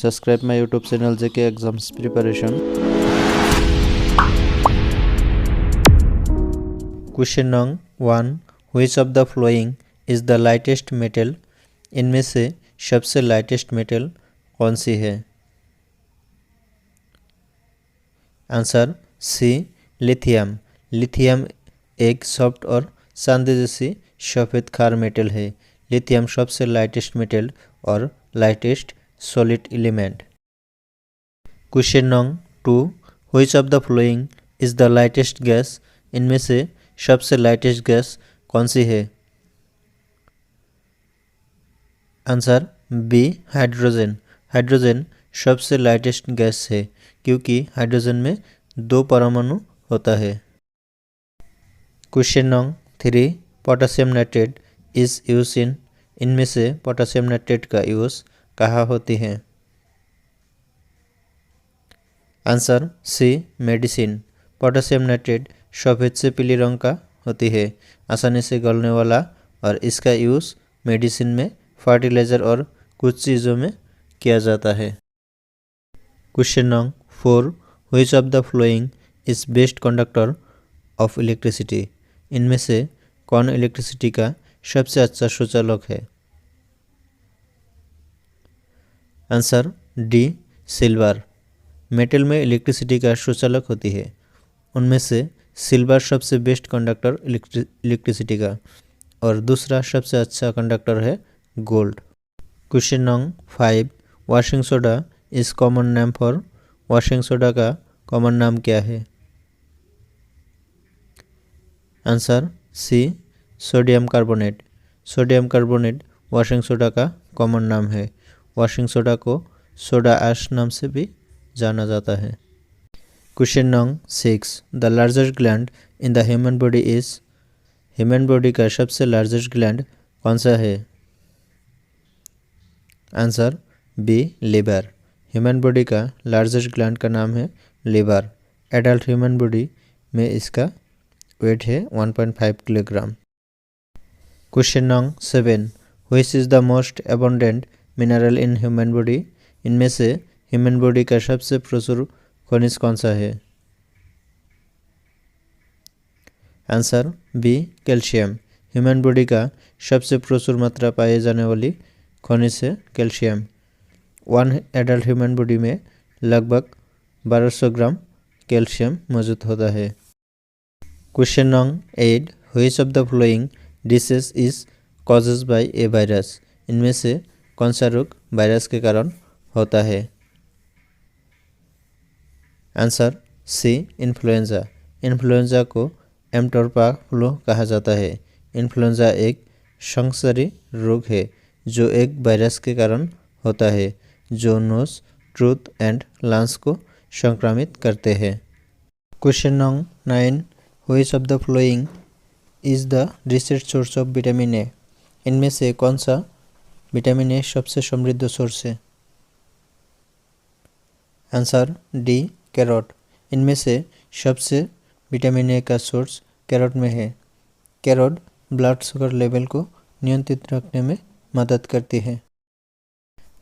Subscribe my YouTube channel JK Exams Preparation. Question नंग 1. Which of the following is the lightest metal? इनमें से सबसे lightest metal कौन सी है? Answer C lithium. लिथियम एक सॉफ्ट और चांदी जैसी सफ़ेद खार मेटल है। लिथियम सबसे लाइटेस्ट मेटल और लाइटेस्ट सॉलिड एलिमेंट। क्वेश्चन नंग 2. Which of the following is the lightest gas? इनमें से सबसे लाइटेस्ट गैस कौन सी है? Answer B hydrogen. हाइड्रोजन सबसे लाइटेस्ट गैस है क्योंकि हाइड्रोजन में 2 परमाणु होता है। क्वेश्चन नंग 3. Potassium nitrate is use in? इनमें से पोटेशियम नाइट्रेट का यूज कहाँ होती है? Answer C medicine. Potassium nitrate सफ़ेद से पीले रंग का होती है, आसानी से गलने वाला, और इसका यूज़ मेडिसिन में, फर्टिलाइज़र और कुछ चीज़ों में किया जाता है। Question number 4. Which of the following is best conductor of electricity? इनमें से कौन इलेक्ट्रिसिटी का सबसे अच्छा सुचालक है? Answer D silver. मेटल में इलेक्ट्रिसिटी का सुचालक होती है, उनमें से सिल्वर सबसे बेस्ट कंडक्टर इलेक्ट्रिसिटी का, और दूसरा सबसे अच्छा कंडक्टर है gold. Question number 5. Washing soda is common name for? Washing soda का कॉमन नाम क्या है? Answer C sodium carbonate. Sodium carbonate washing soda का कॉमन नाम है। वॉशिंग सोडा को सोडा ऐश नाम से भी जाना जाता है। Question number 6. The largest gland in the human body is? Human body का सबसे लार्जेस्ट ग्लैंड कौन सा है? Answer B liver. Human body का लार्जेस्ट ग्लैंड का नाम है लिवर। एडल्ट ह्यूमन बॉडी में इसका वेट है 1.5 kilogram. Question number 7. Which is the most abundant mineral in human body? इनमें से ह्यूमन बॉडी का सबसे प्रचुर खनिज कौन सा है? Answer B calcium. Human body का सबसे प्रचुर मात्रा पाए जाने वाली खनिज है कैल्शियम। 1 एडल्ट ह्यूमन बॉडी में लगभग 1200 ग्राम कैल्शियम मौजूद होता है। Question number 8. Which of the flowing disease is causes bye A virus? इनमें से कौन सा रोग वायरस के कारण होता है? आंसर सी इन्फ्लुएंजा। इन्फ्लुएंजा को एम्टोर्पा फ्लू कहा जाता है। इन्फ्लुएंजा एक संसर्गी रोग है जो एक वायरस के कारण होता है जो नोज, ट्रूथ एंड लंग्स को संक्रमित करते हैं। Question number 9. Which of the following is the richest source of vitamin A? इनमें से कौन सा विटामिन ए सबसे समृद्ध सोर्स है? Answer D carrot. इनमें से सबसे विटामिन ए का सोर्स कैरोट में है। कैरोट ब्लड शुगर लेवल को नियंत्रित रखने में मदद करती है।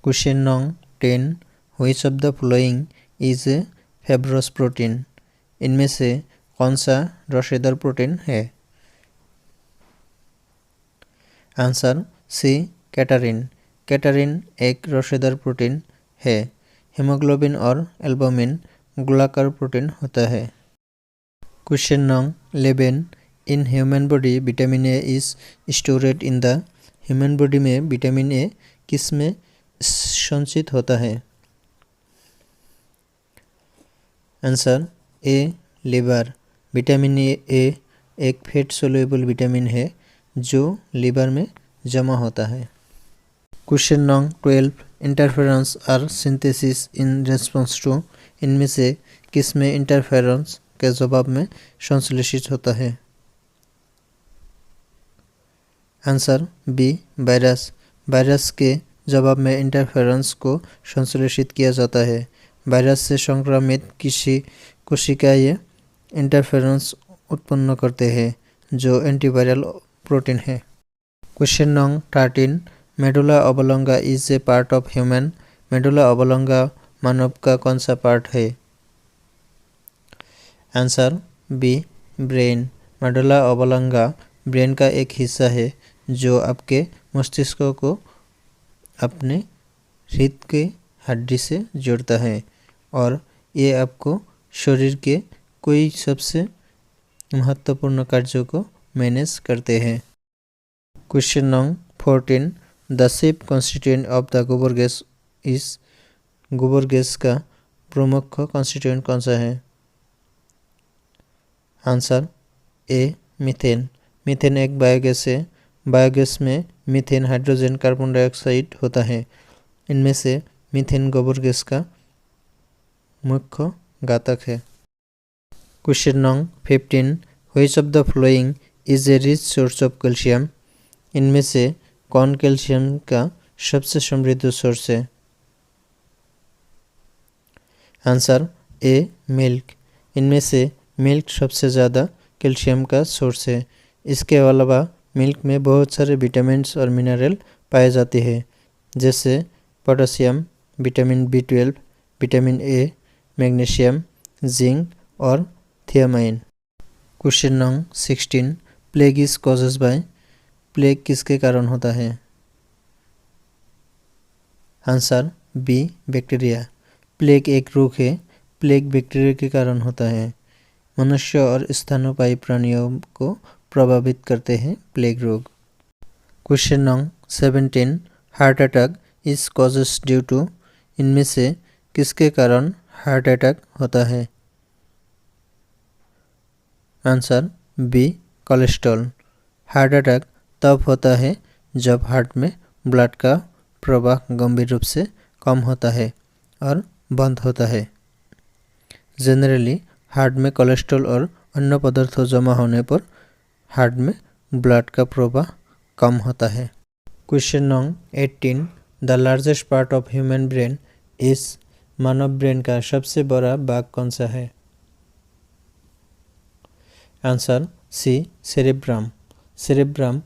Question number 10. Which of the following is a fibrous protein? इनमें से कौन सा रसेदार प्रोटीन है? आंसर सी कैटारिन। कैटारिन एक रसेदार प्रोटीन है। हीमोग्लोबिन और एल्बुमिन गोलाकार प्रोटीन होता है। Question number 11. In human body vitamin A is storeyed in the? Human body में विटामिन ए किस में संचित होता है? Answer A liver. Vitamin A एक फैट सोल्यूबल विटामिन है जो लिवर में जमा होता है। Question number 12. इंटरफेरेंस और सिंथेसिस इन रेस्पॉन्स टू? इनमें से किस में इंटरफेरेंस के जवाब में संश्लेषित होता है? Answer B virus. वायरस के जवाब में इंटरफेरेंस को संश्लेषित किया जाता है। वायरस से संक्रमित किसी कोशिकाएं इंटरफेरेंस उत्पन्न करते हैं जो एंटीवायरल प्रोटीन है। Question number 13. Medulla oblongata is a part of human medulla oblongata मानव का कौन सा पार्ट है? Answer B brain. Medulla oblongata brain का एक हिस्सा है जो आपके मस्तिष्क को अपने हृदय के हड्डी से जोड़ता है और ये आपको शरीर के कोई सबसे महत्वपूर्ण कार्यों को मैनेज करते हैं। Question number 14, the chief constituent of the गोबर गैस इज। गोबर गैस का प्रमुख कॉन्स्टिट्यूएंट कौन सा है? Answer A methane. मीथेन एक बायोगैस है। बायोगैस में मीथेन, हाइड्रोजन, कार्बन डाइऑक्साइड होता है। इनमें से मीथेन गोबर गैस का मुख्य घातक है। Question number 15, which of the following is a rich source of calcium. इनमें से कौन कैल्शियम का सबसे समृद्ध सोर्स है? Answer A milk. इनमें से मिल्क सबसे ज़्यादा कैल्शियम का सोर्स है। इसके अलावा मिल्क में बहुत सारे विटामिन्स और मिनरल पाए जाते हैं, जैसे potassium, vitamin B12, vitamin A, magnesium, zinc और thiamine. Question number 16, plague is causes by. Plague किसके कारण होता है? Answer B bacteria. प्लेग एक रोग है। प्लेग बैक्टीरिया के कारण होता है। मनुष्य और स्तनपायी प्राणियों को प्रभावित करते हैं प्लेग रोग। Question number 17, heart attack is causes due to. इनमें से किसके कारण हार्ट अटैक होता है? Answer B cholesterol. Heart attack तब होता है जब हार्ट में ब्लड का प्रवाह गंभीर रूप से कम होता है और बंद होता है। जनरली हार्ट में कोलेस्ट्रॉल और अन्य पदार्थों जमा होने पर हार्ट में ब्लड का प्रवाह कम होता है। Question number 18, the largest part of human brain is. Manav brain का सबसे बड़ा भाग कौन सा है? आंसर सी सेरेब्रम। सेरेब्रम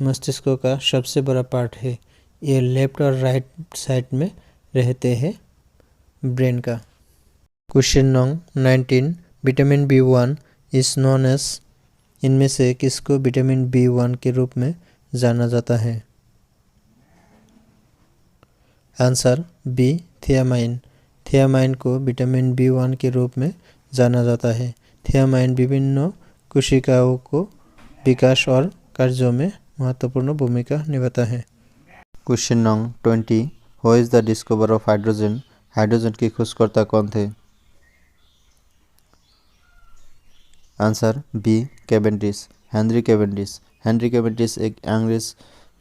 मस्तिष्क का सबसे बड़ा पार्ट है। ये लेफ्ट और राइट साइड में रहते हैं ब्रेन का। Question number 19, vitamin B1 is known as. इनमें से किसको विटामिन B1 के रूप में जाना जाता है? Answer B thiamine. थियामाइन को विटामिन B1 के रूप में जाना जाता है। थियामाइन विभिन्न कोशिकाओं को विकास और कार्यों में महत्वपूर्ण भूमिका निभाता है। Question number 20, who is the discover of hydrogen. Hydrogen के खोजकर्ता कौन थे? Answer B Cavendish. Henry Cavendish. Henry Cavendish एक अंग्रेज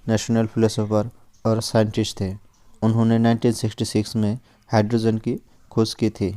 नेशनल फिलोसोफर और साइंटिस्ट थे। उन्होंने 1966 में हाइड्रोजन की खोज की थी।